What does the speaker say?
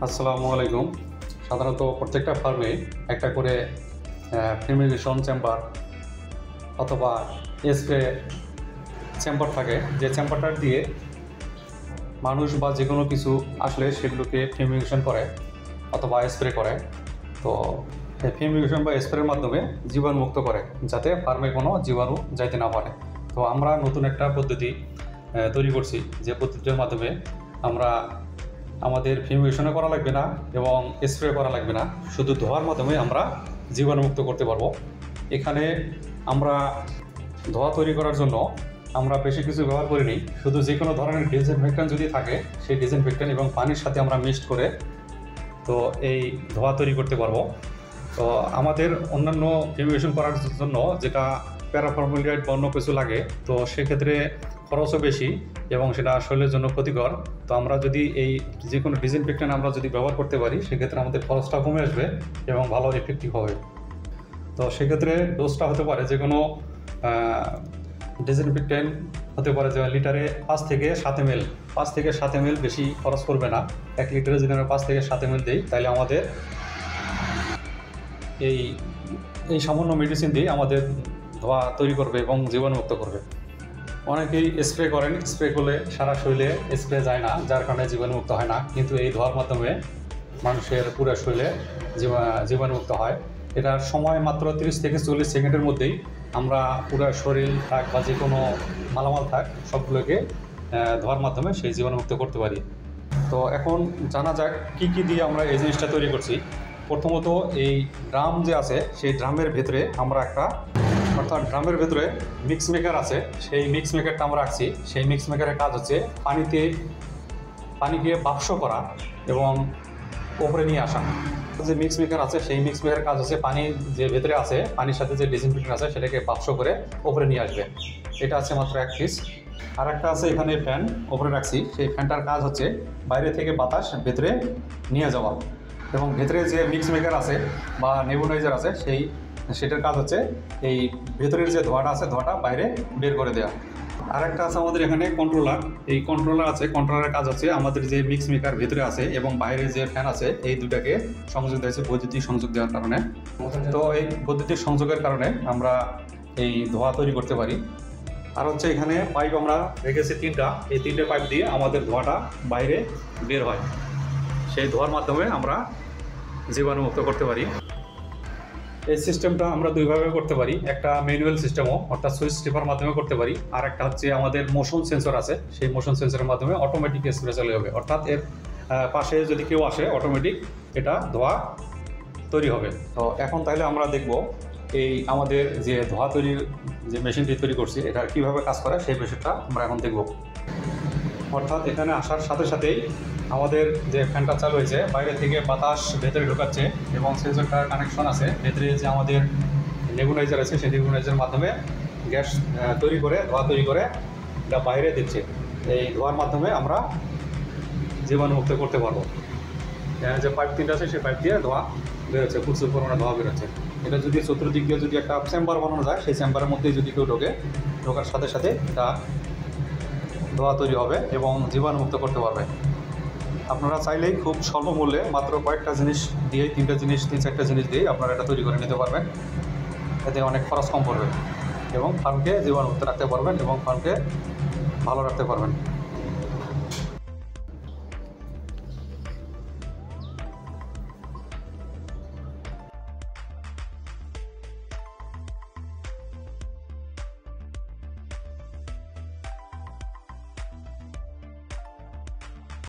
আসসালামু আলাইকুম। সাধারণত প্রত্যেকটা ফার্মে একটা করে ফিউমিগেশন চেম্বার অথবা স্প্রে চেম্বার থাকে, যে চেম্বারটা দিয়ে মানুষ বা যে কোনো কিছু আসলে সেগুলোকে ফিউমিগেশন করে অথবা স্প্রে করে। তো এই ফিউমিগেশন বা স্প্রের মাধ্যমে জীবাণুমুক্ত করে, যাতে ফার্মে কোনো জীবাণু যাইতে না পারে। তো আমরা নতুন একটা পদ্ধতি তৈরি করছি, যে পদ্ধতির মাধ্যমে আমরা আমাদের ফিউমিগেশনও করা লাগবে না এবং স্প্রে করা লাগবে না, শুধু ধোয়ার মাধ্যমে আমরা জীবাণুমুক্ত করতে পারবো। এখানে আমরা ধোয়া তৈরি করার জন্য আমরা বেশি কিছু ব্যবহার করিনি, শুধু যে কোনো ধরনের ডিসইনফেক্ট্যান্ট যদি থাকে সেই ডিসইনফেক্ট্যান্ট এবং পানির সাথে আমরা মিক্সড করে তো এই ধোয়া তৈরি করতে পারবো। তো আমাদের অন্যান্য ফিউমিগেশন করার জন্য যেটা প্যারাফর্মালডিহাইড বা অন্য কিছু লাগে, তো সেক্ষেত্রে খরচও বেশি এবং সেটা শরীরের জন্য ক্ষতিকর। তো আমরা যদি এই যে কোনো ডিসইনফেক্ট্যান্ট আমরা যদি ব্যবহার করতে পারি, সেক্ষেত্রে আমাদের খরচটা কমে আসবে এবং ভালো এফেক্টিভ হবে। তো সেক্ষেত্রে ডোজটা হতে পারে যে কোনো ডিসইনফেক্ট্যান্ট হতে পারে যে লিটারে 5 থেকে 7 ml, 5 থেকে 7 ml, বেশি খরচ করবে না। 1 লিটারে যদি আমরা 5 থেকে 7 ml দিই, তাহলে আমাদের এই সামান্য মেডিসিন দিয়ে আমাদের ধোঁয়া তৈরি করবে এবং জীবাণুমুক্ত করবে। অনেকেই স্প্রে করেন, স্প্রে করলে সারা শরীরে স্প্রে যায় না, যার কারণে জীবাণুমুক্ত হয় না। কিন্তু এই ধোঁয়ার মাধ্যমে মানুষের পুরো শরীরে জীবাণুমুক্ত হয়। এটার সময় মাত্র 30 থেকে 40 সেকেন্ডের মধ্যেই আমরা পুরো শরীর থাক বা যে কোনো মালামাল থাক সবগুলোকে ধোঁয়ার মাধ্যমে সেই জীবাণুমুক্ত করতে পারি। তো এখন জানা যাক কী কী দিয়ে আমরা এই জিনিসটা তৈরি করছি। প্রথমত, এই ড্রাম যে আছে সেই ড্রামের ভেতরে আমরা অর্থাৎ ড্রামের ভেতরে মিক্স মেকার আছে, সেই মিক্স মেকারটা আমরা রাখছি। সেই মিক্স মেকারের কাজ হচ্ছে পানিকে বাষ্প করা এবং ওপরে নিয়ে আসা। যে মিক্স মেকার আছে সেই মিক্স মেকারের কাজ হচ্ছে পানি যে ভেতরে আছে, পানির সাথে যে ডিসইনফেক্ট্যান্ট আছে সেটাকে বাষ্প করে ওপরে নিয়ে আসবে। এটা আছে মাত্র এক পিস। আর একটা আছে এখানে ফ্যান ওপরে রাখছি, সেই ফ্যানটার কাজ হচ্ছে বাইরে থেকে বাতাস ভেতরে নিয়ে যাওয়া, এবং ভেতরে যে মিক্স মেকার আছে বা নেবুলাইজার আছে সেটার কাজ হচ্ছে এই ভেতরের যে ধোঁয়াটা আছে ধোঁয়াটা বাইরে বের করে দেওয়া। আর একটা আছে আমাদের এখানে কন্ট্রোলার। এই কন্ট্রোলার আছে, কন্ট্রোলারের কাজ হচ্ছে আমাদের যে মিক্স মেকার ভেতরে আছে এবং বাইরে যে ফ্যান আছে এই দুটাকে সংযোগ দিয়েছে বৈদ্যুতিক সংযোগ দেওয়ার কারণে। তো এই বৈদ্যুতিক সংযোগের কারণে আমরা এই ধোঁয়া তৈরি করতে পারি। আর হচ্ছে এখানে পাইপ আমরা রেখেছি 3টা, এই 3টে পাইপ দিয়ে আমাদের ধোঁয়াটা বাইরে বের হয়। সেই ধোঁয়ার মাধ্যমে আমরা জীবাণুমুক্ত করতে পারি। এই সিস্টেমটা আমরা দুইভাবে করতে পারি, একটা ম্যানুয়াল সিস্টেমও অর্থাৎ সুইচ টিপার মাধ্যমে করতে পারি, আর একটা হচ্ছে আমাদের মোশন সেন্সর আছে, সেই মোশন সেন্সরের মাধ্যমে অটোমেটিক স্প্রে চালু হবে। অর্থাৎ এর পাশে যদি কেউ আসে অটোমেটিক এটা ধোঁয়া তৈরি হবে। তো এখন তাহলে আমরা দেখব এই আমাদের যে ধোঁয়া তৈরির যে মেশিনটি তৈরি করছি এটা কীভাবে কাজ করে, সেই বিষয়টা আমরা এখন দেখব। অর্থাৎ এখানে আসার সাথে সাথেই আমাদের যে ফ্যানটা চালু হয়েছে, বাইরে থেকে বাতাস ভেতরে ঢোকাচ্ছে এবং সেন্সরটার কানেকশন আছে ভেতরে যে আমাদের নেবুলাইজার আছে, সেই নেবুলাইজারের মাধ্যমে গ্যাস তৈরি করে ধোঁয়া তৈরি করে এটা বাইরে দিচ্ছে। এই ধোঁয়ার মাধ্যমে আমরা জীবাণুমুক্ত করতে পারবো। যে পাইপ 3টা আছে সেই পাইপ দিয়ে ধোঁয়া বেরোচ্ছে, প্রচুর পরিমাণে ধোঁয়া বেরোচ্ছে। এটা যদি চতুর্দিক দিয়ে যদি একটা চেম্বার বানানো যায়, সেই চেম্বারের মধ্যেই যদি কেউ ঢোকার সাথে সাথে এটা ধোঁয়া তৈরি হবে এবং জীবাণুমুক্ত করতে পারবে। আপনারা চাইলেই খুব স্বল্প মূল্যে মাত্র কয়েকটা জিনিস দিয়ে, 3টা জিনিস 3-4টা জিনিস দিয়ে আপনারা এটা তৈরি করে নিতে পারবেন। এতে অনেক খরচ কম পড়বে এবং ফার্মকে জীবাণুমুক্ত রাখতে পারবেন এবং ফার্মকে ভালো রাখতে পারবেন।